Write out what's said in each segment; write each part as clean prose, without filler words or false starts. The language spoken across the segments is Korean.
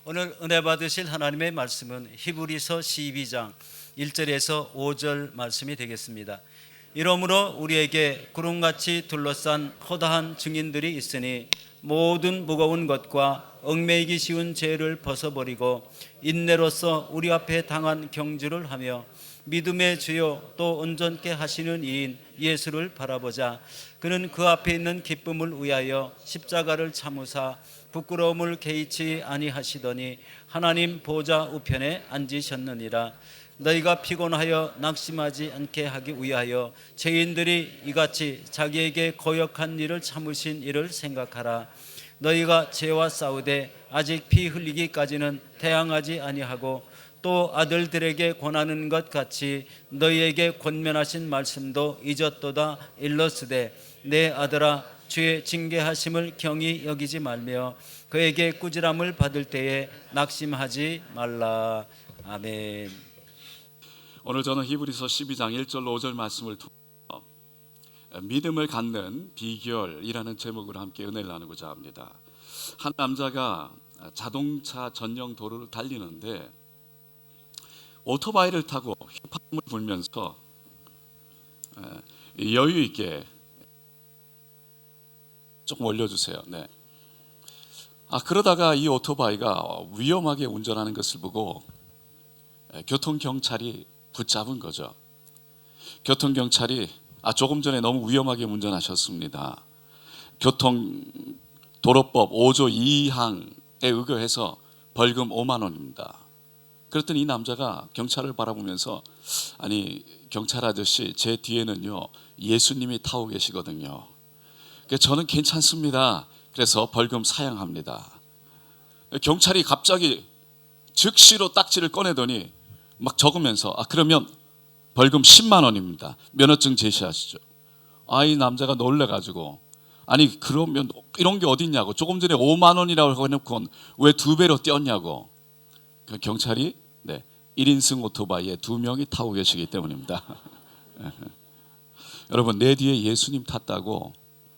오늘 은혜 받으실 하나님의 말씀은 히브리서 12장 1절에서 5절 말씀이 되겠습니다. 이러므로 우리에게 구름같이 둘러싼 허다한 증인들이 있으니 모든 무거운 것과 얽매이기 쉬운 죄를 벗어버리고 인내로서 우리 앞에 당한 경주를 하며 믿음의 주요 또 온전케 하시는 이인 예수를 바라보자. 그는 그 앞에 있는 기쁨을 위하여 십자가를 참으사 부끄러움을 개의치 아니하시더니 하나님 보좌 우편에 앉으셨느니라. 너희가 피곤하여 낙심하지 않게 하기 위하여 죄인들이 이같이 자기에게 거역한 일을 참으신 이를 생각하라. 너희가 죄와 싸우되 아직 피 흘리기까지는 대항하지 아니하고 또 아들들에게 권하는 것 같이 너희에게 권면하신 말씀도 잊었도다. 일러스되 내 아들아 주의 징계하심을 경히 여기지 말며 그에게 꾸지람을 받을 때에 낙심하지 말라. 아멘. 오늘 저는 히브리서 12장 1절로 5절 말씀을 통해서 믿음을 갖는 비결이라는 제목으로 함께 은혜를 나누고자 합니다. 한 남자가 자동차 전용 도로를 달리는데 오토바이를 타고 휘파람을 불면서 여유 있게 조금 올려주세요. 네. 그러다가 이 오토바이가 위험하게 운전하는 것을 보고 교통경찰이 붙잡은 거죠. 교통경찰이 조금 전에 너무 위험하게 운전하셨습니다. 교통도로법 5조 2항에 의거해서 벌금 5만 원입니다. 그랬더니 이 남자가 경찰을 바라보면서 아니 경찰 아저씨 제 뒤에는요 예수님이 타고 계시거든요. 저는 괜찮습니다. 그래서 벌금 사양합니다. 경찰이 갑자기 즉시로 딱지를 꺼내더니 막 적으면서 그러면 벌금 10만 원입니다. 면허증 제시하시죠. 이 남자가 놀래가지고 아니 그러면 이런 게 어딨냐고 조금 전에 5만 원이라고 해놓고 왜 2배로 떼었냐고. 그 경찰이 1인승 오토바이에 2명이 타고 계시기 때문입니다. 여러분 내 뒤에 예수님 탔다고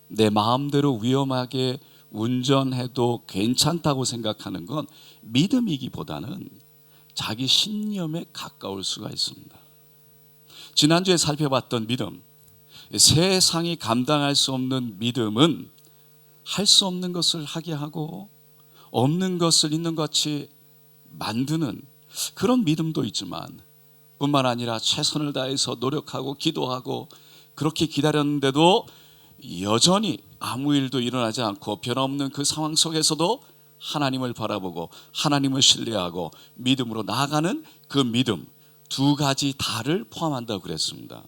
내 마음대로 위험하게 운전해도 괜찮다고 생각하는 건 믿음이기보다는 자기 신념에 가까울 수가 있습니다. 지난주에 살펴봤던 믿음, 세상이 감당할 수 없는 믿음은 할 수 없는 것을 하게 하고 없는 것을 있는 것 같이 만드는 그런 믿음도 있지만 뿐만 아니라 최선을 다해서 노력하고 기도하고 그렇게 기다렸는데도 여전히 아무 일도 일어나지 않고 변함없는 그 상황 속에서도 하나님을 바라보고 하나님을 신뢰하고 믿음으로 나아가는 그 믿음 두 가지 다를 포함한다고 그랬습니다.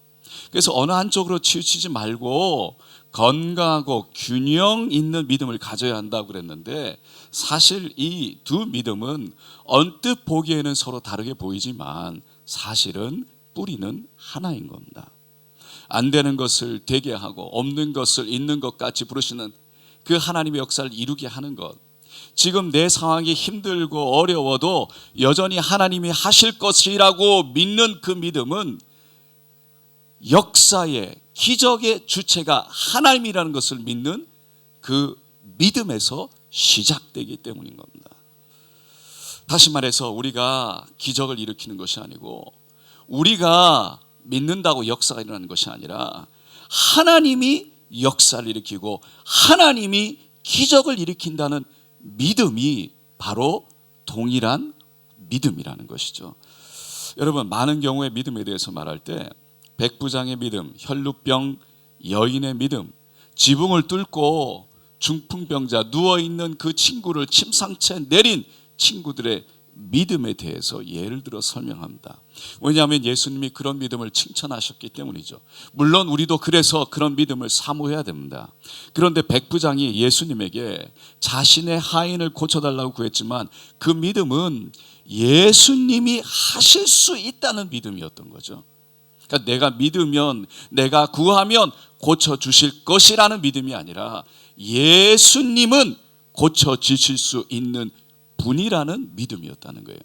그래서 어느 한쪽으로 치우치지 말고 건강하고 균형 있는 믿음을 가져야 한다고 그랬는데 사실 이 두 믿음은 언뜻 보기에는 서로 다르게 보이지만 사실은 뿌리는 하나인 겁니다. 안 되는 것을 되게 하고 없는 것을 있는 것 같이 부르시는 그 하나님의 역사를 이루게 하는 것, 지금 내 상황이 힘들고 어려워도 여전히 하나님이 하실 것이라고 믿는 그 믿음은 역사의 기적의 주체가 하나님이라는 것을 믿는 그 믿음에서 시작되기 때문인 겁니다. 다시 말해서 우리가 기적을 일으키는 것이 아니고 우리가 믿는다고 역사가 일어나는 것이 아니라 하나님이 역사를 일으키고 하나님이 기적을 일으킨다는 믿음이 바로 동일한 믿음이라는 것이죠. 여러분 많은 경우에 믿음에 대해서 말할 때 백부장의 믿음, 혈루병 여인의 믿음, 지붕을 뚫고 중풍병자 누워있는 그 친구를 침상채 내린 친구들의 믿음에 대해서 예를 들어 설명합니다. 왜냐하면 예수님이 그런 믿음을 칭찬하셨기 때문이죠. 물론 우리도 그래서 그런 믿음을 사모해야 됩니다. 그런데 백부장이 예수님에게 자신의 하인을 고쳐달라고 구했지만 그 믿음은 예수님이 하실 수 있다는 믿음이었던 거죠. 그러니까 내가 믿으면 내가 구하면 고쳐주실 것이라는 믿음이 아니라 예수님은 고쳐주실 수 있는 분이라는 믿음이었다는 거예요.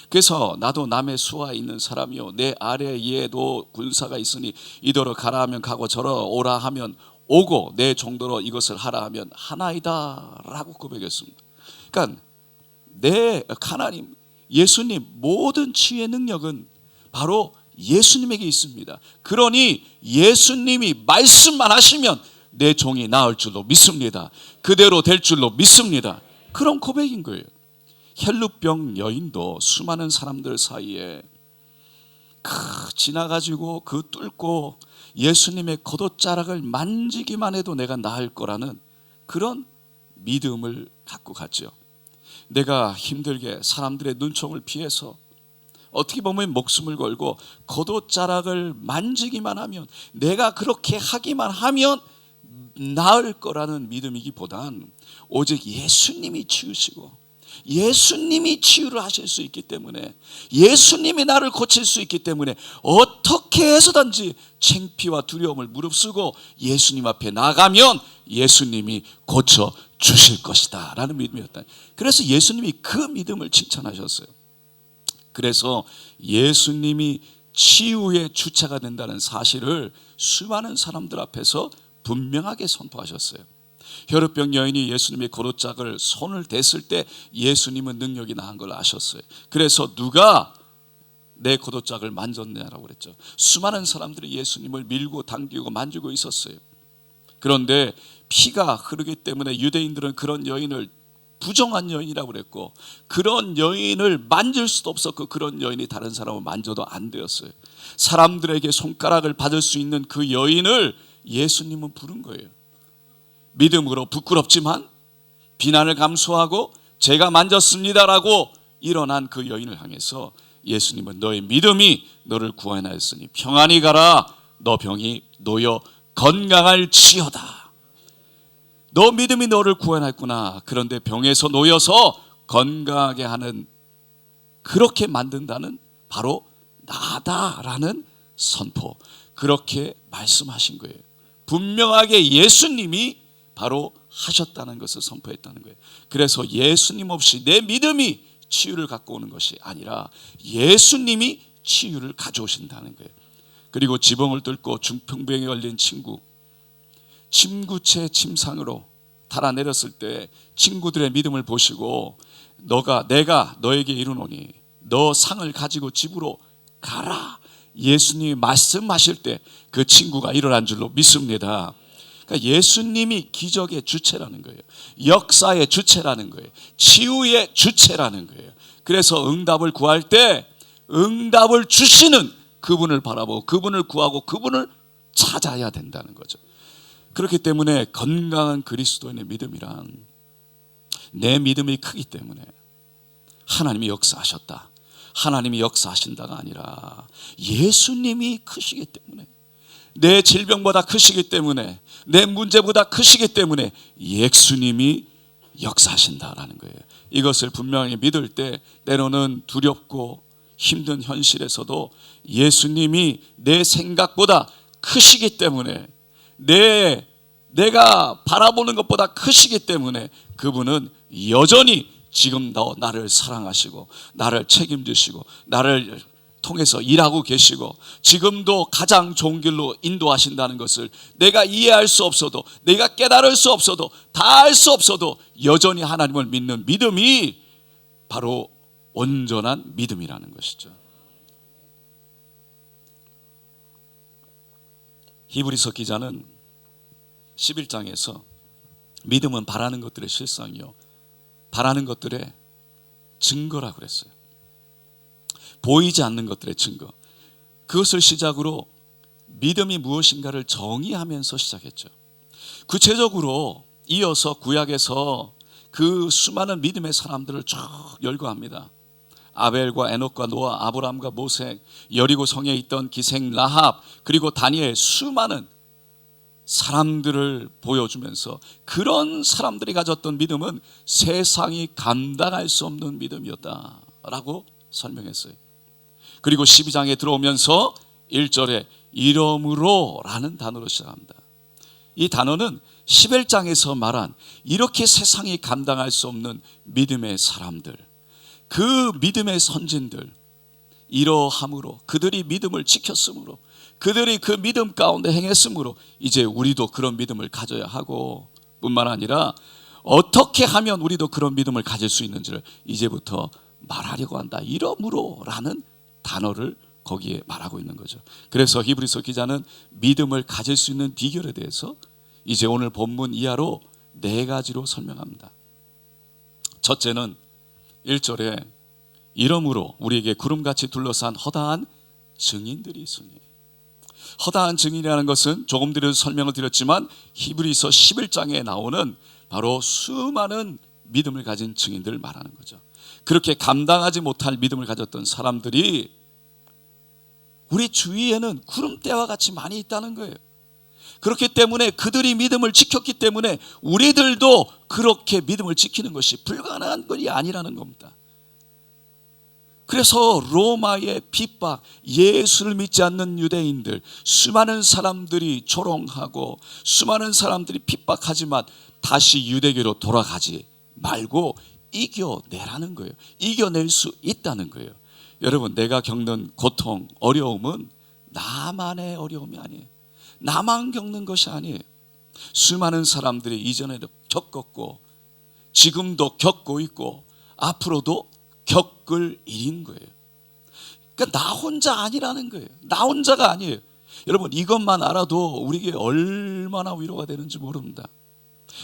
그래서 나도 남의 수하에 있는 사람이요 내 아래에도 군사가 있으니 이더러 가라 하면 가고 저러 오라 하면 오고 내 정도로 이것을 하라 하면 하나이다 라고 고백했습니다. 그러니까 하나님, 예수님 모든 치유의 능력은 바로 예수님에게 있습니다. 그러니 예수님이 말씀만 하시면 내 종이 나을 줄로 믿습니다. 그대로 될 줄로 믿습니다. 그런 고백인 거예요. 혈루병 여인도 수많은 사람들 사이에 지나가지고 그 뚫고 예수님의 겉옷자락을 만지기만 해도 내가 나을 거라는 그런 믿음을 갖고 갔죠. 내가 힘들게 사람들의 눈총을 피해서 어떻게 보면 목숨을 걸고 겉옷자락을 만지기만 하면, 내가 그렇게 하기만 하면 나을 거라는 믿음이기보단 오직 예수님이 치우시고 예수님이 치유를 하실 수 있기 때문에, 예수님이 나를 고칠 수 있기 때문에 어떻게 해서든지 창피와 두려움을 무릅쓰고 예수님 앞에 나가면 예수님이 고쳐 주실 것이다 라는 믿음이었다. 그래서 예수님이 그 믿음을 칭찬하셨어요. 그래서 예수님이 치유의 주체가 된다는 사실을 수많은 사람들 앞에서 분명하게 선포하셨어요. 혈루병 여인이 예수님의 겉옷짝을 손을 댔을 때 예수님은 능력이 나은 걸 아셨어요. 그래서 누가 내 겉옷짝을 만졌냐라고 그랬죠. 수많은 사람들이 예수님을 밀고 당기고 만지고 있었어요. 그런데 피가 흐르기 때문에 유대인들은 그런 여인을 부정한 여인이라고 그랬고, 그런 여인을 만질 수도 없었고, 그런 여인이 다른 사람을 만져도 안 되었어요. 사람들에게 손가락을 받을 수 있는 그 여인을 예수님은 부른 거예요. 믿음으로 부끄럽지만 비난을 감수하고 제가 만졌습니다라고 일어난 그 여인을 향해서 예수님은 너의 믿음이 너를 구원하였으니 평안히 가라, 너 병이 놓여 건강할지어다. 너 믿음이 너를 구원했구나. 그런데 병에서 놓여서 건강하게 하는, 그렇게 만든다는 바로 나다라는 선포, 그렇게 말씀하신 거예요. 분명하게 예수님이 바로 하셨다는 것을 선포했다는 거예요. 그래서 예수님 없이 내 믿음이 치유를 갖고 오는 것이 아니라 예수님이 치유를 가져오신다는 거예요. 그리고 지붕을 뚫고 중풍병에 걸린 친구, 침구체 침상으로 달아내렸을 때 친구들의 믿음을 보시고 내가 너에게 이르노니 너 상을 가지고 집으로 가라, 예수님이 말씀하실 때 그 친구가 일어난 줄로 믿습니다. 그러니까 예수님이 기적의 주체라는 거예요. 역사의 주체라는 거예요. 치유의 주체라는 거예요. 그래서 응답을 구할 때 응답을 주시는 그분을 바라보고 그분을 구하고 그분을 찾아야 된다는 거죠. 그렇기 때문에 건강한 그리스도인의 믿음이란, 내 믿음이 크기 때문에 하나님이 역사하셨다, 하나님이 역사하신다가 아니라 예수님이 크시기 때문에, 내 질병보다 크시기 때문에, 내 문제보다 크시기 때문에 예수님이 역사하신다라는 거예요. 이것을 분명히 믿을 때 때로는 두렵고 힘든 현실에서도 예수님이 내 생각보다 크시기 때문에, 내가 바라보는 것보다 크시기 때문에 그분은 여전히 지금 나를 사랑하시고 나를 책임지시고 나를 통해서 일하고 계시고 지금도 가장 좋은 길로 인도하신다는 것을 내가 이해할 수 없어도, 내가 깨달을 수 없어도, 다 알 수 없어도 여전히 하나님을 믿는 믿음이 바로 온전한 믿음이라는 것이죠. 히브리서 기자는 11장에서 믿음은 바라는 것들의 실상이요 바라는 것들의 증거라고 그랬어요. 보이지 않는 것들의 증거, 그것을 시작으로 믿음이 무엇인가를 정의하면서 시작했죠. 구체적으로 이어서 구약에서 그 수많은 믿음의 사람들을 쭉 열거합니다. 아벨과 에녹과 노아, 아브라함과 모세, 여리고 성에 있던 기생 라합, 그리고 다니엘, 수많은 사람들을 보여주면서 그런 사람들이 가졌던 믿음은 세상이 감당할 수 없는 믿음이었다라고 설명했어요. 그리고 12장에 들어오면서 1절에 이러므로 라는 단어로 시작합니다. 이 단어는 11장에서 말한 이렇게 세상이 감당할 수 없는 믿음의 사람들, 그 믿음의 선진들, 이러함으로 그들이 믿음을 지켰으므로, 그들이 그 믿음 가운데 행했으므로 이제 우리도 그런 믿음을 가져야 하고, 뿐만 아니라 어떻게 하면 우리도 그런 믿음을 가질 수 있는지를 이제부터 말하려고 한다. 이러므로 라는 단어를 거기에 말하고 있는 거죠. 그래서 히브리서 기자는 믿음을 가질 수 있는 비결에 대해서 이제 오늘 본문 이하로 4가지로 설명합니다. 첫째는 1절에 이러므로 우리에게 구름같이 둘러싼 허다한 증인들이 있으니, 허다한 증인이라는 것은 조금 전에 설명을 드렸지만 히브리서 11장에 나오는 바로 수많은 믿음을 가진 증인들을 말하는 거죠. 그렇게 감당하지 못할 믿음을 가졌던 사람들이 우리 주위에는 구름대와 같이 많이 있다는 거예요. 그렇기 때문에 그들이 믿음을 지켰기 때문에 우리들도 그렇게 믿음을 지키는 것이 불가능한 것이 아니라는 겁니다. 그래서 로마의 핍박, 예수를 믿지 않는 유대인들, 수많은 사람들이 조롱하고 수많은 사람들이 핍박하지만 다시 유대교로 돌아가지 말고 이겨내라는 거예요. 이겨낼 수 있다는 거예요. 여러분, 내가 겪는 고통, 어려움은 나만의 어려움이 아니에요. 나만 겪는 것이 아니에요. 수많은 사람들이 이전에도 겪었고 지금도 겪고 있고 앞으로도 겪을 일인 거예요. 그러니까 나 혼자 아니라는 거예요. 나 혼자가 아니에요. 여러분, 이것만 알아도 우리에게 얼마나 위로가 되는지 모릅니다.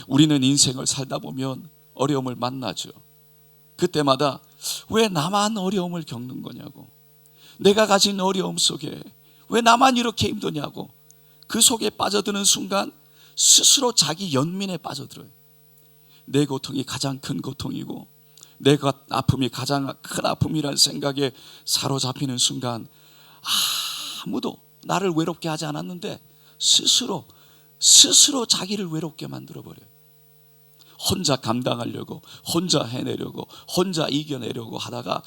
우리는 인생을 살다 보면 어려움을 만나죠. 그때마다 왜 나만 어려움을 겪는 거냐고, 내가 가진 어려움 속에 왜 나만 이렇게 힘드냐고, 그 속에 빠져드는 순간 스스로 자기 연민에 빠져들어요. 내 고통이 가장 큰 고통이고 내 아픔이 가장 큰 아픔이라는 생각에 사로잡히는 순간 아무도 나를 외롭게 하지 않았는데 스스로 자기를 외롭게 만들어버려요. 혼자 감당하려고, 혼자 해내려고, 혼자 이겨내려고 하다가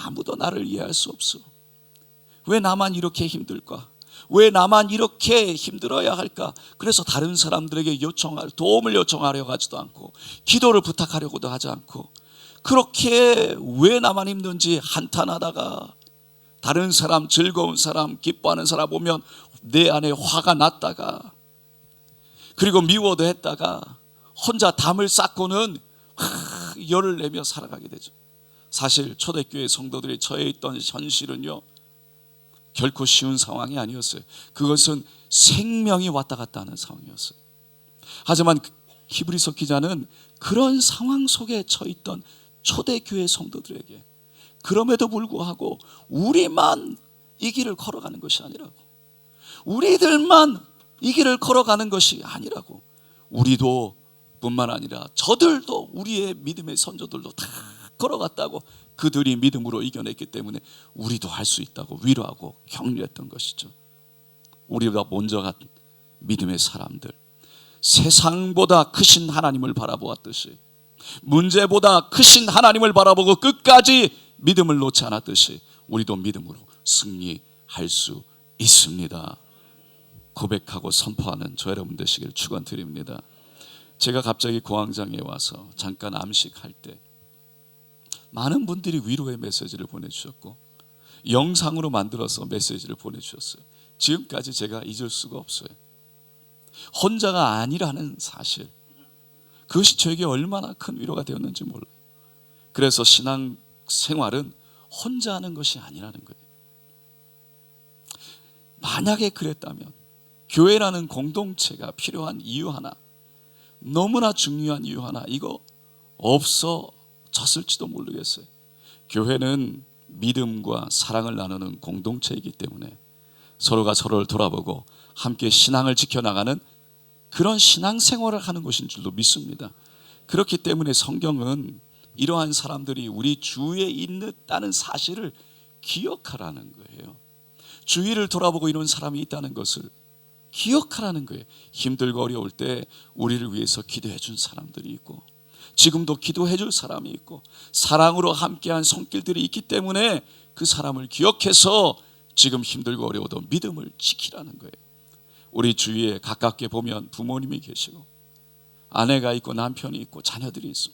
아무도 나를 이해할 수 없어. 왜 나만 이렇게 힘들까? 왜 나만 이렇게 힘들어야 할까? 그래서 다른 사람들에게 도움을 요청하려고 하지도 않고 기도를 부탁하려고도 하지 않고, 그렇게 왜 나만 힘든지 한탄하다가 다른 사람, 즐거운 사람, 기뻐하는 사람 보면 내 안에 화가 났다가, 그리고 미워도 했다가 혼자 담을 쌓고는 열을 내며 살아가게 되죠. 사실 초대교회 성도들이 처해 있던 현실은요, 결코 쉬운 상황이 아니었어요. 그것은 생명이 왔다 갔다 하는 상황이었어요. 하지만 히브리서 기자는 그런 상황 속에 처해 있던 초대교회 성도들에게 그럼에도 불구하고 우리만 이 길을 걸어가는 것이 아니라고, 우리들만 이 길을 걸어가는 것이 아니라고, 우리도 뿐만 아니라 저들도, 우리의 믿음의 선조들도 다 걸어갔다고, 그들이 믿음으로 이겨냈기 때문에 우리도 할 수 있다고 위로하고 격려했던 것이죠. 우리가 먼저 간 믿음의 사람들, 세상보다 크신 하나님을 바라보았듯이, 문제보다 크신 하나님을 바라보고 끝까지 믿음을 놓지 않았듯이 우리도 믿음으로 승리할 수 있습니다. 고백하고 선포하는 저 여러분 되시길 축원드립니다. 제가 갑자기 공황장에 와서 잠깐 암식할 때 많은 분들이 위로의 메시지를 보내주셨고 영상으로 만들어서 메시지를 보내주셨어요. 지금까지 제가 잊을 수가 없어요. 혼자가 아니라는 사실, 그것이 저에게 얼마나 큰 위로가 되었는지 몰라요. 그래서 신앙 생활은 혼자 하는 것이 아니라는 거예요. 만약에 그랬다면 교회라는 공동체가 필요한 이유 하나, 너무나 중요한 이유 하나, 이거 없어졌을지도 모르겠어요. 교회는 믿음과 사랑을 나누는 공동체이기 때문에 서로가 서로를 돌아보고 함께 신앙을 지켜나가는 그런 신앙생활을 하는 것인 줄로 믿습니다. 그렇기 때문에 성경은 이러한 사람들이 우리 주위에 있다는 사실을 기억하라는 거예요. 주위를 돌아보고 이런 사람이 있다는 것을 기억하라는 거예요. 힘들고 어려울 때 우리를 위해서 기도해 준 사람들이 있고, 지금도 기도해 줄 사람이 있고, 사랑으로 함께한 손길들이 있기 때문에 그 사람을 기억해서 지금 힘들고 어려워도 믿음을 지키라는 거예요. 우리 주위에 가깝게 보면 부모님이 계시고 아내가 있고 남편이 있고 자녀들이 있어,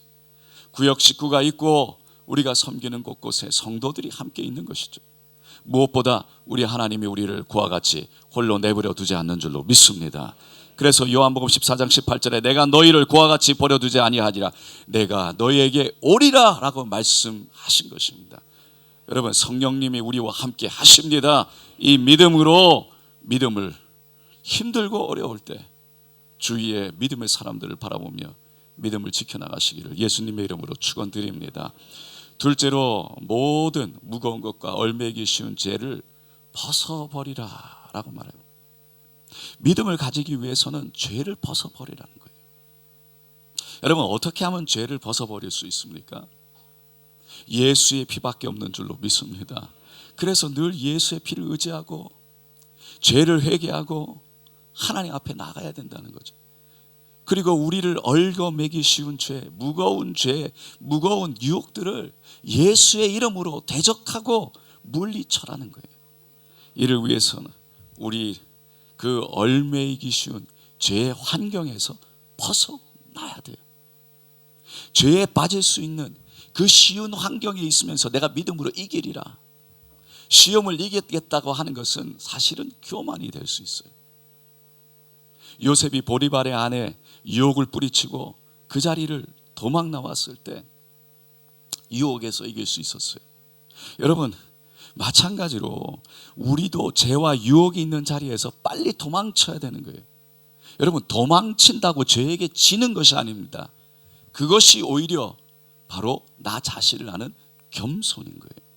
구역 식구가 있고 우리가 섬기는 곳곳에 성도들이 함께 있는 것이죠. 무엇보다 우리 하나님이 우리를 그와 같이 홀로 내버려 두지 않는 줄로 믿습니다. 그래서 요한복음 14장 18절에 내가 너희를 고와 같이 버려두지 아니하리라 내가 너희에게 오리라 라고 말씀하신 것입니다. 여러분, 성령님이 우리와 함께 하십니다. 이 믿음으로 믿음을 힘들고 어려울 때 주위의 믿음의 사람들을 바라보며 믿음을 지켜나가시기를 예수님의 이름으로 축원드립니다. 둘째로, 모든 무거운 것과 얼매기 쉬운 죄를 벗어버리라 라고 말해요. 믿음을 가지기 위해서는 죄를 벗어버리라는 거예요. 여러분, 어떻게 하면 죄를 벗어버릴 수 있습니까? 예수의 피밖에 없는 줄로 믿습니다. 그래서 늘 예수의 피를 의지하고 죄를 회개하고 하나님 앞에 나가야 된다는 거죠. 그리고 우리를 얽어매기 쉬운 죄, 무거운 유혹들을 예수의 이름으로 대적하고 물리쳐라는 거예요. 이를 위해서는 우리 그 얽매이기 쉬운 죄의 환경에서 벗어나야 돼요. 죄에 빠질 수 있는 그 쉬운 환경에 있으면서 내가 믿음으로 이기리라, 시험을 이기겠다고 하는 것은 사실은 교만이 될 수 있어요. 요셉이 보리발의 안에 유혹을 뿌리치고 그 자리를 도망 나왔을 때 유혹에서 이길 수 있었어요. 여러분, 마찬가지로 우리도 죄와 유혹이 있는 자리에서 빨리 도망쳐야 되는 거예요. 여러분, 도망친다고 죄에게 지는 것이 아닙니다. 그것이 오히려 바로 나 자신을 아는 겸손인 거예요.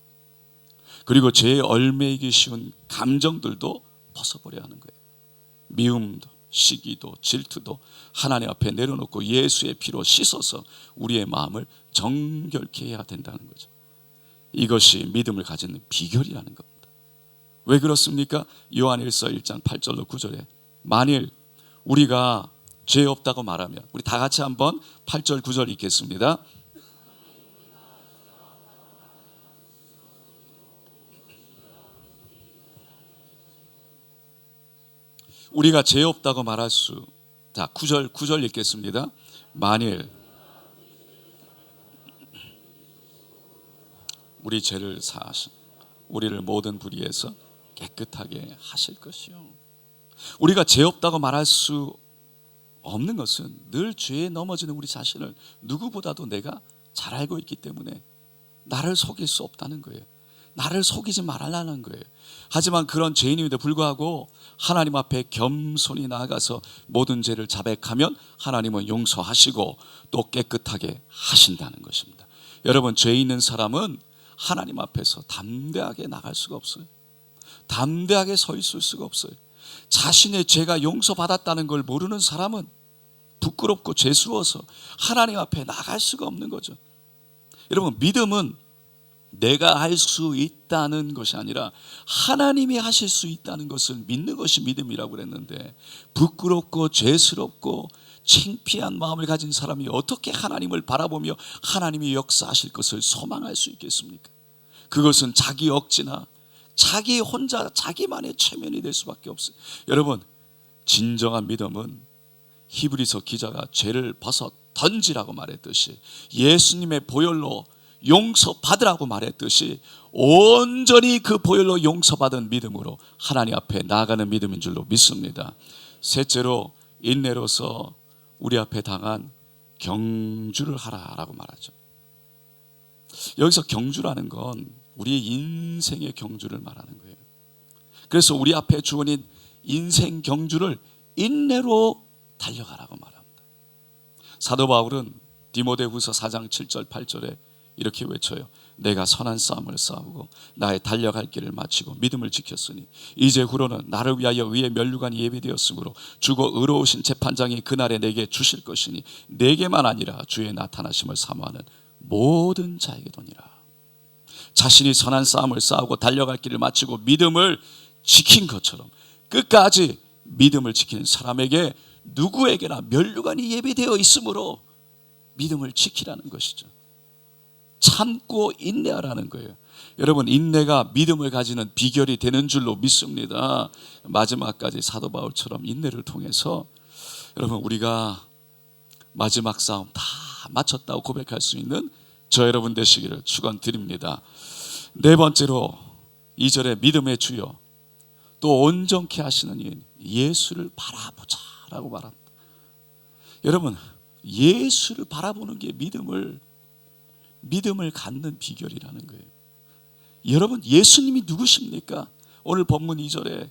그리고 죄에 얽매이기 쉬운 감정들도 벗어버려야 하는 거예요. 미움도, 시기도, 질투도 하나님 앞에 내려놓고 예수의 피로 씻어서 우리의 마음을 정결케 해야 된다는 거죠. 이것이 믿음을 가지는 비결이라는 겁니다. 왜 그렇습니까? 요한일서 1장 8절로 9절에 만일 우리가 죄 없다고 말하면, 우리 다 같이 한번 8절 9절 읽겠습니다. 우리가 죄 없다고 말할 수, 자 9절 읽겠습니다. 만일 우리 죄를 사하시 우리를 모든 불의에서 깨끗하게 하실 것이요. 우리가 죄 없다고 말할 수 없는 것은 늘 죄에 넘어지는 우리 자신을 누구보다도 내가 잘 알고 있기 때문에 나를 속일 수 없다는 거예요. 나를 속이지 말라는 거예요. 하지만 그런 죄인임에도 불구하고 하나님 앞에 겸손히 나아가서 모든 죄를 자백하면 하나님은 용서하시고 또 깨끗하게 하신다는 것입니다. 여러분, 죄 있는 사람은 하나님 앞에서 담대하게 나갈 수가 없어요. 담대하게 서 있을 수가 없어요. 자신의 죄가 용서받았다는 걸 모르는 사람은 부끄럽고 죄스러워서 하나님 앞에 나갈 수가 없는 거죠. 여러분, 믿음은 내가 할 수 있다는 것이 아니라 하나님이 하실 수 있다는 것을 믿는 것이 믿음이라고 그랬는데, 부끄럽고 죄스럽고 창피한 마음을 가진 사람이 어떻게 하나님을 바라보며 하나님이 역사하실 것을 소망할 수 있겠습니까? 그것은 자기 억지나 자기 혼자 자기만의 체면이 될 수밖에 없어요. 여러분, 진정한 믿음은 히브리서 기자가 죄를 벗어 던지라고 말했듯이, 예수님의 보혈로 용서받으라고 말했듯이 온전히 그 보혈로 용서받은 믿음으로 하나님 앞에 나아가는 믿음인 줄로 믿습니다. 셋째로, 인내로서 우리 앞에 당한 경주를 하라라고 말하죠. 여기서 경주라는 건 우리의 인생의 경주를 말하는 거예요. 그래서 우리 앞에 주어진 인생 경주를 인내로 달려가라고 말합니다. 사도 바울은 디모데후서 4장 7절 8절에 이렇게 외쳐요. 내가 선한 싸움을 싸우고 나의 달려갈 길을 마치고 믿음을 지켰으니 이제후로는 나를 위하여 위에 면류관이 예비되었으므로 주고 의로우신 재판장이 그날에 내게 주실 것이니 내게만 아니라 주의 나타나심을 사모하는 모든 자에게도니라. 자신이 선한 싸움을 싸우고 달려갈 길을 마치고 믿음을 지킨 것처럼 끝까지 믿음을 지키는 사람에게 누구에게나 면류관이 예비되어 있으므로 믿음을 지키라는 것이죠. 참고 인내하라는 거예요. 여러분, 인내가 믿음을 가지는 비결이 되는 줄로 믿습니다. 마지막까지 사도 바울처럼 인내를 통해서 여러분, 우리가 마지막 싸움 다 마쳤다고 고백할 수 있는 저 여러분 되시기를 축원드립니다. 네 번째로 2절에 믿음의 주여 또 온전케 하시는 이인 예수를 바라보자 라고 말합니다. 여러분, 예수를 바라보는 게 믿음을 갖는 비결이라는 거예요. 여러분, 예수님이 누구십니까? 오늘 본문 2절에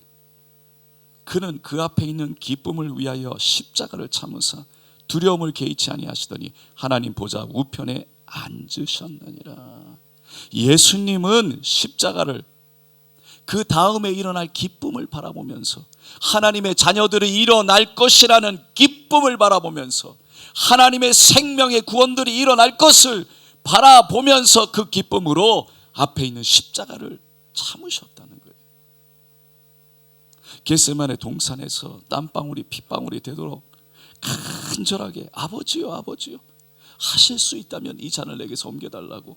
그는 그 앞에 있는 기쁨을 위하여 십자가를 참으사 두려움을 개의치 아니하시더니 하나님 보좌 우편에 앉으셨느니라. 예수님은 십자가를, 그 다음에 일어날 기쁨을 바라보면서, 하나님의 자녀들이 일어날 것이라는 기쁨을 바라보면서, 하나님의 생명의 구원들이 일어날 것을 바라보면서 그 기쁨으로 앞에 있는 십자가를 참으셨다는 거예요. 겟세마네 동산에서 땀방울이 핏방울이 되도록 간절하게 아버지요 아버지요, 하실 수 있다면 이 잔을 내게서 옮겨달라고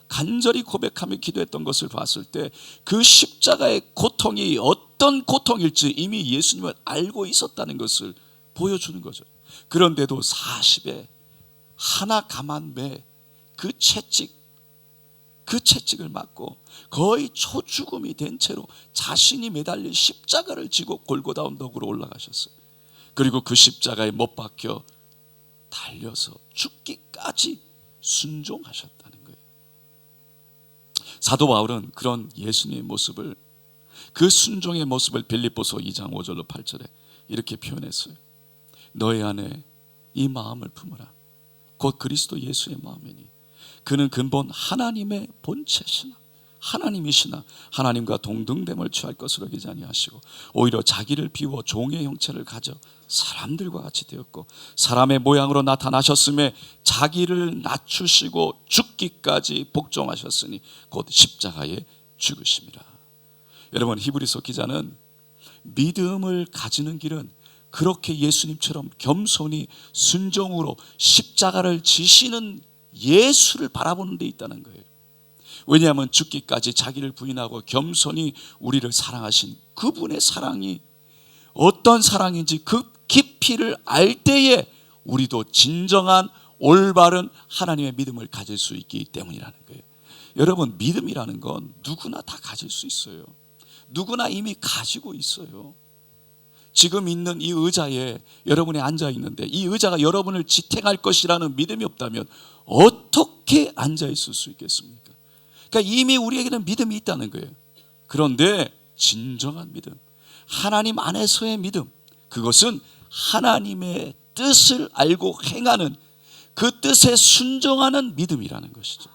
간절히 고백하며 기도했던 것을 봤을 때 그 십자가의 고통이 어떤 고통일지 이미 예수님은 알고 있었다는 것을 보여주는 거죠. 그런데도 40에 하나 감한 매 그 채찍을 맞고 거의 초죽음이 된 채로 자신이 매달린 십자가를 지고 골고다 언덕으로 올라가셨어요. 그리고 그 십자가에 못 박혀 달려서 죽기까지 순종하셨다는 거예요. 사도 바울은 그런 예수님의 모습을, 그 순종의 모습을 빌립보서 2장 5절로 8절에 이렇게 표현했어요. 너희 안에 이 마음을 품으라. 곧 그리스도 예수의 마음이니 그는 근본 하나님의 본체시나 하나님이시나 하나님과 동등됨을 취할 것으로 여기지 아니하시고 오히려 자기를 비워 종의 형체를 가져 사람들과 같이 되었고 사람의 모양으로 나타나셨음에 자기를 낮추시고 죽기까지 복종하셨으니 곧 십자가에 죽으심이라. 여러분, 히브리서 기자는 믿음을 가지는 길은 그렇게 예수님처럼 겸손히 순종으로 십자가를 지시는 예수를 바라보는 데 있다는 거예요. 왜냐하면 죽기까지 자기를 부인하고 겸손히 우리를 사랑하신 그분의 사랑이 어떤 사랑인지 그 깊이를 알 때에 우리도 진정한 올바른 하나님의 믿음을 가질 수 있기 때문이라는 거예요. 여러분, 믿음이라는 건 누구나 다 가질 수 있어요. 누구나 이미 가지고 있어요. 지금 있는 이 의자에 여러분이 앉아 있는데 이 의자가 여러분을 지탱할 것이라는 믿음이 없다면 어떻게 앉아 있을 수 있겠습니까? 그러니까 이미 우리에게는 믿음이 있다는 거예요. 그런데 진정한 믿음, 하나님 안에서의 믿음, 그것은 하나님의 뜻을 알고 행하는, 그 뜻에 순종하는 믿음이라는 것이죠.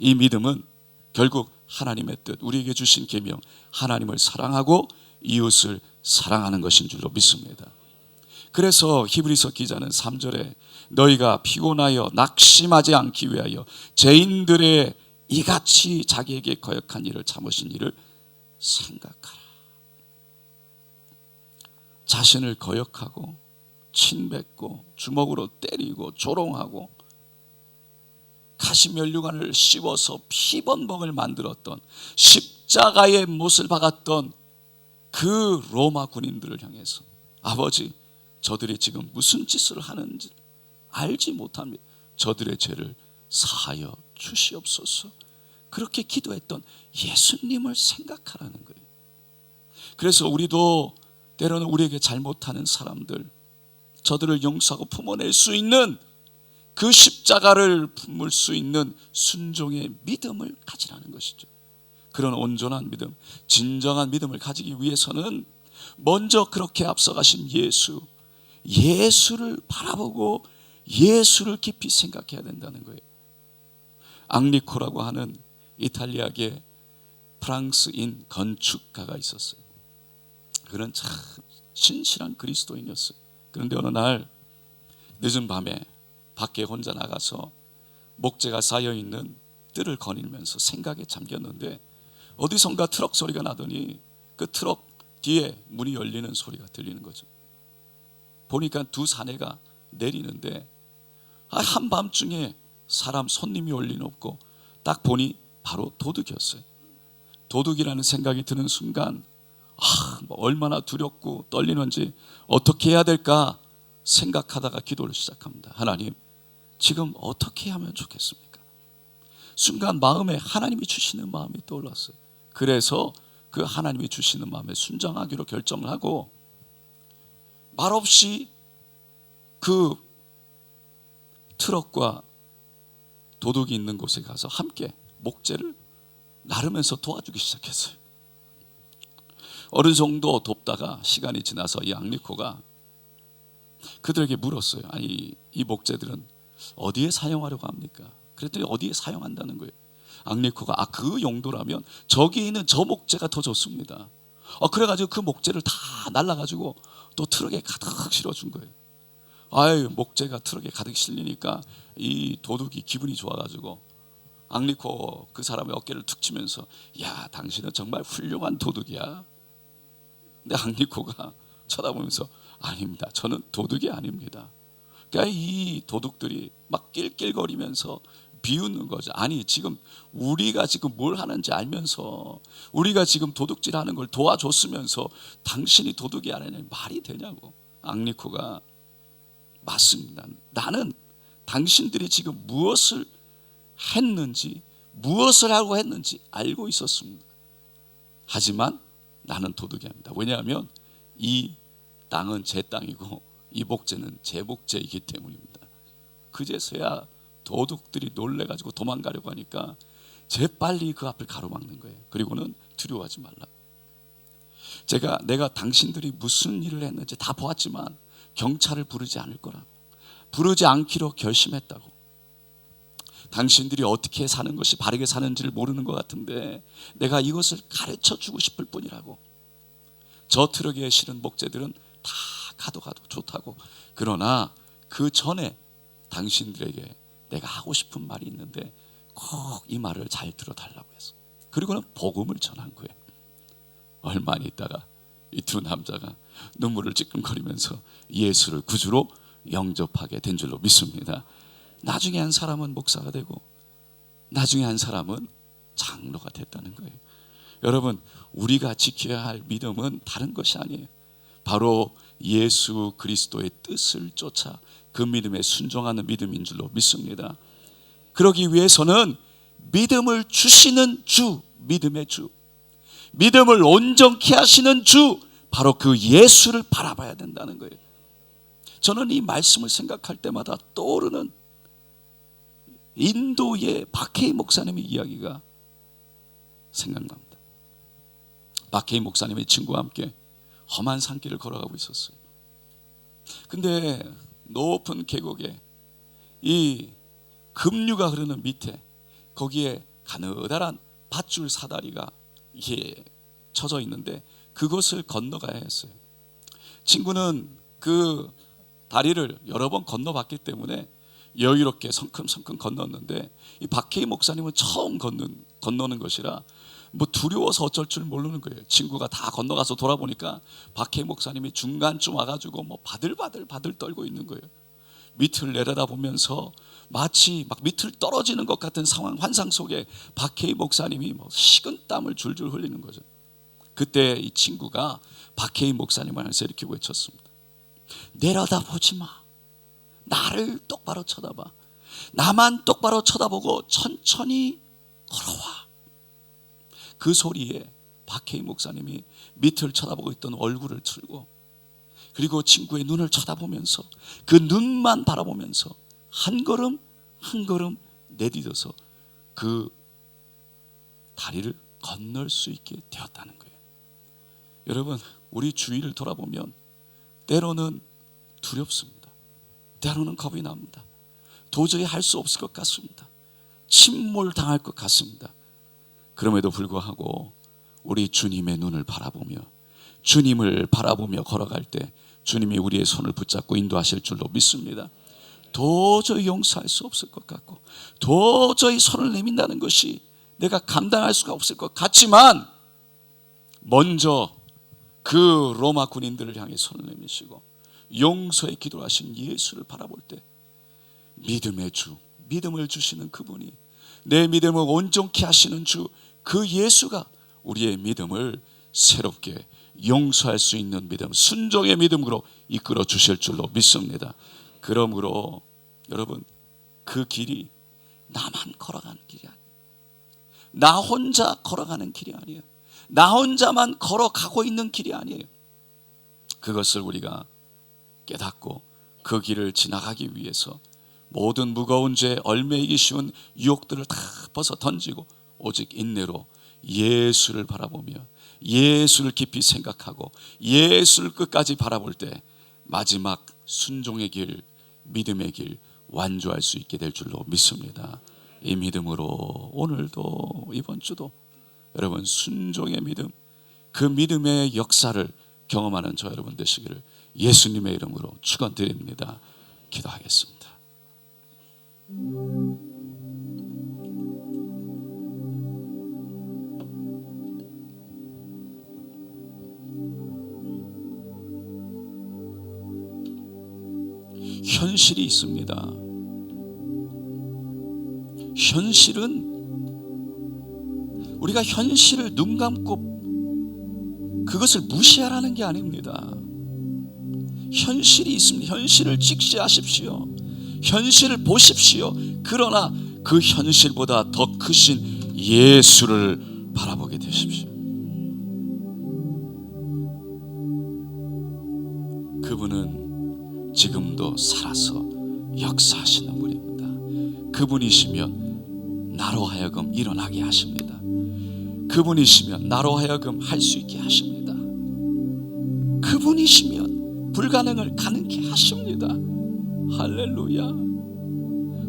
이 믿음은 결국 하나님의 뜻, 우리에게 주신 계명, 하나님을 사랑하고 이웃을 사랑하는 것인 줄로 믿습니다. 그래서 히브리서 기자는 3절에 너희가 피곤하여 낙심하지 않기 위하여 죄인들의 이같이 자기에게 거역한 일을 참으신 일을 생각하라. 자신을 거역하고 침뱉고 주먹으로 때리고 조롱하고 가시면류관을 씌워서 피범벅을 만들었던, 십자가의 못을 박았던 그 로마 군인들을 향해서 아버지, 저들이 지금 무슨 짓을 하는지 알지 못합니다. 저들의 죄를 사하여 주시옵소서. 그렇게 기도했던 예수님을 생각하라는 거예요. 그래서 우리도 때로는 우리에게 잘못하는 사람들, 저들을 용서하고 품어낼 수 있는 그 십자가를 품을 수 있는 순종의 믿음을 가지라는 것이죠. 그런 온전한 믿음, 진정한 믿음을 가지기 위해서는 먼저 그렇게 앞서가신 예수를 바라보고 예수를 깊이 생각해야 된다는 거예요. 앙리코라고 하는 이탈리아계 프랑스인 건축가가 있었어요. 그는 참 신실한 그리스도인이었어요. 그런데 어느 날 늦은 밤에 밖에 혼자 나가서 목재가 쌓여있는 뜰을 거닐면서 생각에 잠겼는데 어디선가 트럭 소리가 나더니 그 트럭 뒤에 문이 열리는 소리가 들리는 거죠. 보니까 두 사내가 내리는데 한밤중에 사람 손님이 올 리는 없고 딱 보니 바로 도둑이었어요. 도둑이라는 생각이 드는 순간 얼마나 두렵고 떨리는지 어떻게 해야 될까 생각하다가 기도를 시작합니다. 하나님, 지금 어떻게 하면 좋겠습니까? 순간 마음에 하나님이 주시는 마음이 떠올랐어요. 그래서 그 하나님이 주시는 마음에 순종하기로 결정을 하고 말없이 그 트럭과 도둑이 있는 곳에 가서 함께 목재를 나르면서 도와주기 시작했어요. 어느 정도 돕다가 시간이 지나서 이 앙리코가 그들에게 물었어요. 아니, 이 목재들은 어디에 사용하려고 합니까? 그랬더니 어디에 사용한다는 거예요. 앙리코가 그 용도라면 저기 있는 저 목재가 더 좋습니다. 그래가지고 그 목재를 다 날라가지고 또 트럭에 가득 실어준 거예요. 아유, 목재가 트럭에 가득 실리니까 이 도둑이 기분이 좋아가지고 앙리코 그 사람의 어깨를 툭 치면서, 야, 당신은 정말 훌륭한 도둑이야. 근데 앙리코가 쳐다보면서, 아닙니다, 저는 도둑이 아닙니다. 그러니까 이 도둑들이 막 낄낄거리면서 비웃는 거죠. 아니, 지금 우리가 지금 뭘 하는지 알면서, 우리가 지금 도둑질하는 걸 도와줬으면서 당신이 도둑이 아니냐, 말이 되냐고. 앙리코가, 맞습니다, 나는 당신들이 지금 무엇을 했는지, 무엇을 하고 했는지 알고 있었습니다. 하지만 나는 도둑이 아닙니다. 왜냐하면 이 땅은 제 땅이고 이 목재는 제 목재이기 때문입니다. 그제서야 도둑들이 놀래가지고 도망가려고 하니까 재빨리 그 앞을 가로막는 거예요. 그리고는 두려워하지 말라. 내가 당신들이 무슨 일을 했는지 다 보았지만 경찰을 부르지 않을 거라고, 부르지 않기로 결심했다고. 당신들이 어떻게 사는 것이 바르게 사는지를 모르는 것 같은데 내가 이것을 가르쳐 주고 싶을 뿐이라고. 저 트럭에 실은 목재들은 다 가도 좋다고. 그러나 그 전에 당신들에게 내가 하고 싶은 말이 있는데 꼭 이 말을 잘 들어달라고 해서, 그리고는 복음을 전한 거예요. 얼마 안 있다가 이 두 남자가 눈물을 찔끔거리면서 예수를 구주로 영접하게 된 줄로 믿습니다. 나중에 한 사람은 목사가 되고 나중에 한 사람은 장로가 됐다는 거예요. 여러분, 우리가 지켜야 할 믿음은 다른 것이 아니에요. 바로 예수 그리스도의 뜻을 쫓아 그 믿음에 순종하는 믿음인 줄로 믿습니다. 그러기 위해서는 믿음을 주시는 주, 믿음의 주, 믿음을 온전케 하시는 주, 바로 그 예수를 바라봐야 된다는 거예요. 저는 이 말씀을 생각할 때마다 떠오르는 인도의 박해희 목사님의 이야기가 생각납니다. 박해희 목사님의 친구와 함께 험한 산길을 걸어가고 있었어요. 근데 높은 계곡에 이 급류가 흐르는 밑에, 거기에 가느다란 밧줄 사다리가 이게 쳐져 있는데 그것을 건너가야 했어요. 친구는 그 다리를 여러 번 건너봤기 때문에 여유롭게 성큼성큼 건넜는데, 이 박해희 목사님은 처음 건너는 것이라 뭐 두려워서 어쩔 줄 모르는 거예요. 친구가 다 건너가서 돌아보니까 박해희 목사님이 중간쯤 와가지고 뭐 바들바들 떨고 있는 거예요. 밑을 내려다보면서 마치 막 밑을 떨어지는 것 같은 상황, 환상 속에 박해희 목사님이 뭐 식은땀을 줄줄 흘리는 거죠. 그때 이 친구가 박해희 목사님을 향해서 이렇게 외쳤습니다. 내려다보지 마. 나를 똑바로 쳐다봐. 나만 똑바로 쳐다보고 천천히 걸어와. 그 소리에 박해희 목사님이 밑을 쳐다보고 있던 얼굴을 틀고, 그리고 친구의 눈을 쳐다보면서 그 눈만 바라보면서 한 걸음 한 걸음 내디뎌서 그 다리를 건널 수 있게 되었다는 거예요. 여러분, 우리 주위를 돌아보면 때로는 두렵습니다. 때로는 겁이 납니다. 도저히 할 수 없을 것 같습니다. 침몰당할 것 같습니다. 그럼에도 불구하고 우리 주님의 눈을 바라보며, 주님을 바라보며 걸어갈 때 주님이 우리의 손을 붙잡고 인도하실 줄로 믿습니다. 도저히 용서할 수 없을 것 같고, 도저히 손을 내민다는 것이 내가 감당할 수가 없을 것 같지만, 먼저 그 로마 군인들을 향해 손을 내미시고 용서의 기도를 하신 예수를 바라볼 때 믿음의 주, 믿음을 주시는 그분이, 내 믿음을 온전케 하시는 주, 그 예수가 우리의 믿음을 새롭게 용서할 수 있는 믿음, 순종의 믿음으로 이끌어 주실 줄로 믿습니다. 그러므로 여러분, 그 길이 나만 걸어가는 길이 아니에요. 나 혼자 걸어가는 길이 아니에요. 나 혼자만 걸어가고 있는 길이 아니에요. 그것을 우리가 깨닫고 그 길을 지나가기 위해서 모든 무거운 죄, 얽매이기 쉬운 유혹들을 다 벗어 던지고 오직 인내로 예수를 바라보며 예수를 깊이 생각하고 예수를 끝까지 바라볼 때 마지막 순종의 길, 믿음의 길 완주할 수 있게 될 줄로 믿습니다. 이 믿음으로 오늘도 이번 주도 여러분 순종의 믿음, 그 믿음의 역사를 경험하는 저 여러분 되시기를 예수님의 이름으로 축원드립니다. 기도하겠습니다. 현실이 있습니다. 현실은 우리가 현실을 눈 감고 그것을 무시하라는 게 아닙니다. 현실이 있습니다. 현실을 직시하십시오. 현실을 보십시오. 그러나 그 현실보다 더 크신 예수를 바라보게 되십시오. 그분은 지금도 살아서 역사하시는 분입니다. 그분이시면 나로 하여금 일어나게 하십니다. 그분이시면 나로 하여금 할 수 있게 하십니다. 그분이시면 불가능을 가능케 하십니다. 할렐루야.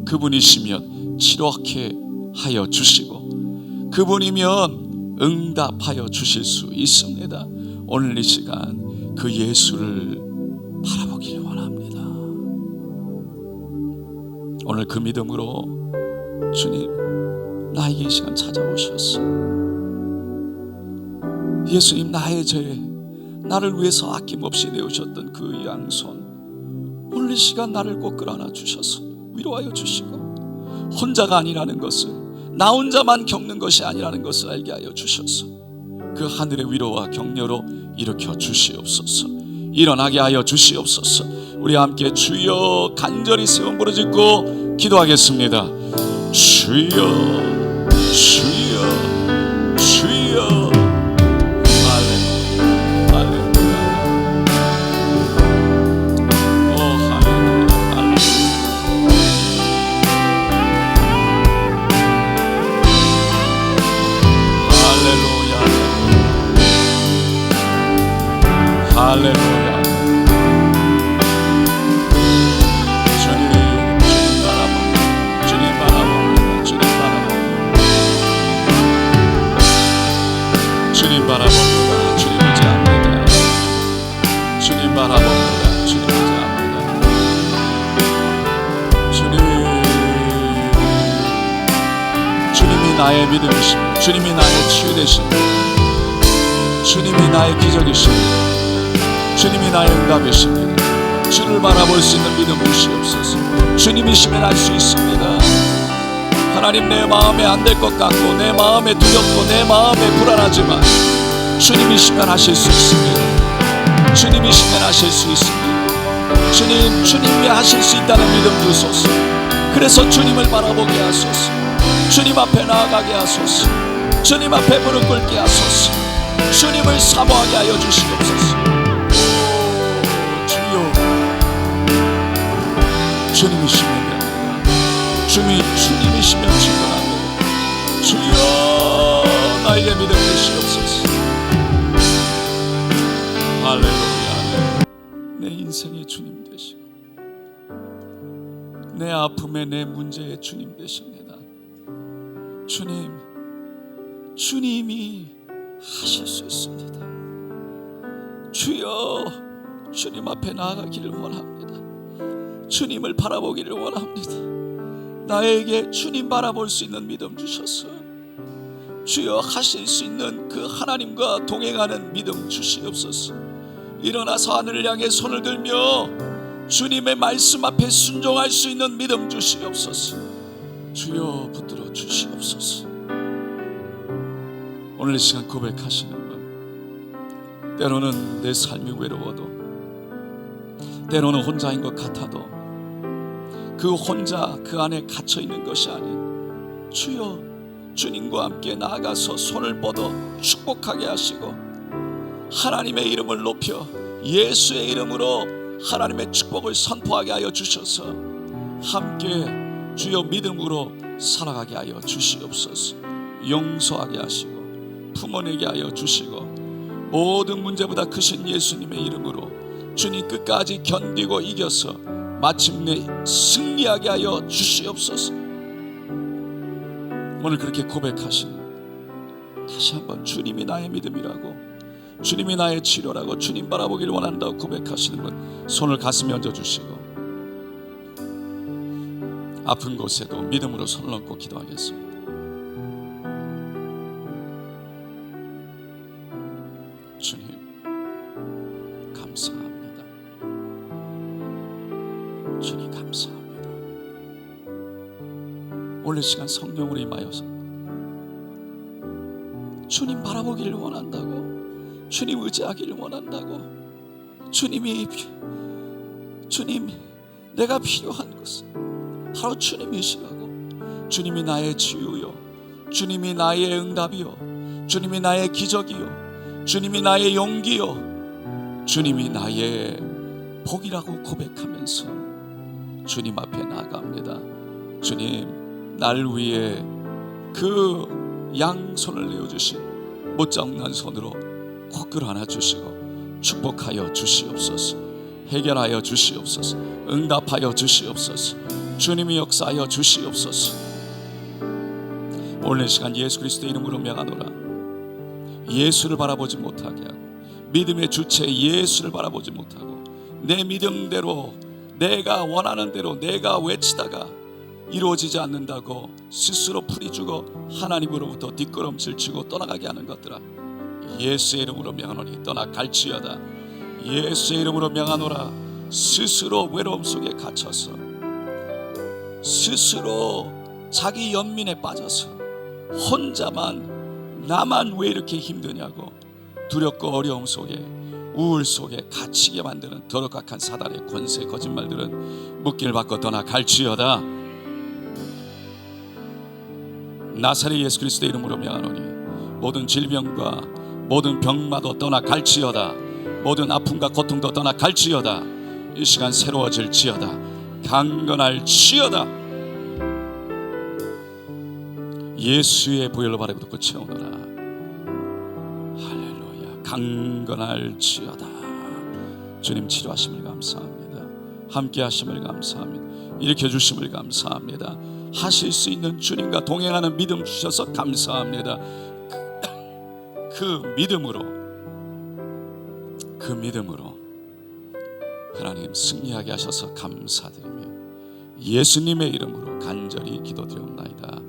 그분이시면 치료하게 하여 주시고 그분이면 응답하여 주실 수 있습니다. 오늘 이 시간 그 예수를 바라보길 원합니다. 오늘 그 믿음으로 주님 나에게 이 시간 찾아오셨어. 예수님 나의 죄, 나를 위해서 아낌없이 내오셨던 그 양손 오늘 이 시간 나를 꼭 끌어안아 주셔서 위로하여 주시고 혼자가 아니라는 것을 나 혼자만 겪는 것이 아니라는 것을 알게 하여 주셔서 그 하늘의 위로와 격려로 일으켜 주시옵소서. 일어나게 하여 주시옵소서. 우리 함께 주여 간절히 세 번 부르짖고 기도하겠습니다. 주여 주여 주여. 할렐루야. 주님 바라봅니다. 주님 바라봅니다. 주님 바라봅니다. 주님 바라봅니다. 주님 의지합니다. 주님 바라봅니다. 주님 의지합니다. 주님이 나의 믿음이십니다. 주님이 나의 치유 되십니다. 주님이 나의 기적이십니다. 주님이 나의 응답이십니다. 주를 바라볼 수 있는 믿음 주시옵소서. 주님이시면 할 수 있습니다. 하나님 내 마음에 안 될 것 같고 내 마음에 두렵고 내 마음에 불안하지만 주님이시면 하실 수 있습니다. 주님이시면 하실 수 있습니다. 주님이 하실 수 있다는 믿음 주소서. 그래서 주님을 바라보게 하소서. 주님 앞에 나아가게 하소서. 주님 앞에 무릎 꿇게 하소서. 주님을 사모하게 하여 주시옵소서. 주님이시면 됩니다. 주님이시면 충분합니다. 주여 나에게 믿음 주시옵소서. 할렐루야. 내 인생의 주님 되시고 내 아픔에 내 문제의 주님 되십니다. 주님이 하실 수 있습니다. 주여 주님 앞에 나아가기를 원합니다. 주님을 바라보기를 원합니다. 나에게 주님 바라볼 수 있는 믿음 주셔서 주여 하실 수 있는 그 하나님과 동행하는 믿음 주시옵소서. 일어나서 하늘을 향해 손을 들며 주님의 말씀 앞에 순종할 수 있는 믿음 주시옵소서. 주여 붙들어 주시옵소서. 오늘 이 시간 고백하시는 분, 때로는 내 삶이 외로워도 때로는 혼자인 것 같아도 그 혼자 그 안에 갇혀 있는 것이 아닌 주여 주님과 함께 나아가서 손을 뻗어 축복하게 하시고 하나님의 이름을 높여 예수의 이름으로 하나님의 축복을 선포하게 하여 주셔서 함께 주여 믿음으로 살아가게 하여 주시옵소서. 용서하게 하시고 품어내게 하여 주시고 모든 문제보다 크신 예수님의 이름으로 주님 끝까지 견디고 이겨서 마침내 승리하게 하여 주시옵소서. 오늘 그렇게 고백하시는 다시 한번 주님이 나의 믿음이라고, 주님이 나의 치료라고, 주님 바라보기를 원한다고 고백하시는 분 손을 가슴에 얹어주시고 아픈 곳에도 믿음으로 손을 얹고 기도하겠습니다. 주님 감사합니다. 주님 감사합니다. 오늘 시간 성령으로 임하여서 주님 바라보기를 원한다고, 주님 의지하기를 원한다고, 주님 내가 필요한 것은 바로 주님이시라고, 주님이 나의 치유요, 주님이 나의 응답이요, 주님이 나의 기적이요, 주님이 나의 용기요, 주님이 나의 복이라고 고백하면서 주님 앞에 나아갑니다. 주님, 날 위해 그 양손을 내어주신 못장난 손으로 꼭 끌어안아 주시고 축복하여 주시옵소서. 해결하여 주시옵소서. 응답하여 주시옵소서. 주님이 역사하여 주시옵소서. 오늘 시간 예수 그리스도의 이름으로 명하노라. 예수를 바라보지 못하게 하고, 믿음의 주체 예수를 바라보지 못하고, 내 믿음대로 내가 원하는 대로 내가 외치다가 이루어지지 않는다고 스스로 풀이주고 하나님으로부터 뒷걸음질 치고 떠나가게 하는 것들아, 예수의 이름으로 명하노니 떠나갈지어다. 예수의 이름으로 명하노라. 스스로 외로움 속에 갇혀서, 스스로 자기 연민에 빠져서 혼자만 나만 왜 이렇게 힘드냐고 두렵고 어려움 속에 우울 속에 갇히게 만드는 더럽각한 사단의 권세 거짓말들은 묶기를 받고 떠나갈지어다. 나사렛 예수 그리스도의 이름으로 명하노니 모든 질병과 모든 병마도 떠나갈지어다. 모든 아픔과 고통도 떠나갈지어다. 이 시간 새로워질지어다. 강건할지어다. 예수의 보혈로 바라보고 채우노라. 할렐루야. 강건할지어다. 주님 치료하심을 감사합니다. 함께 하심을 감사합니다. 일으켜주심을 감사합니다. 하실 수 있는 주님과 동행하는 믿음 주셔서 감사합니다. 그 믿음으로 하나님 승리하게 하셔서 감사드리며 예수님의 이름으로 간절히 기도드리옵나이다.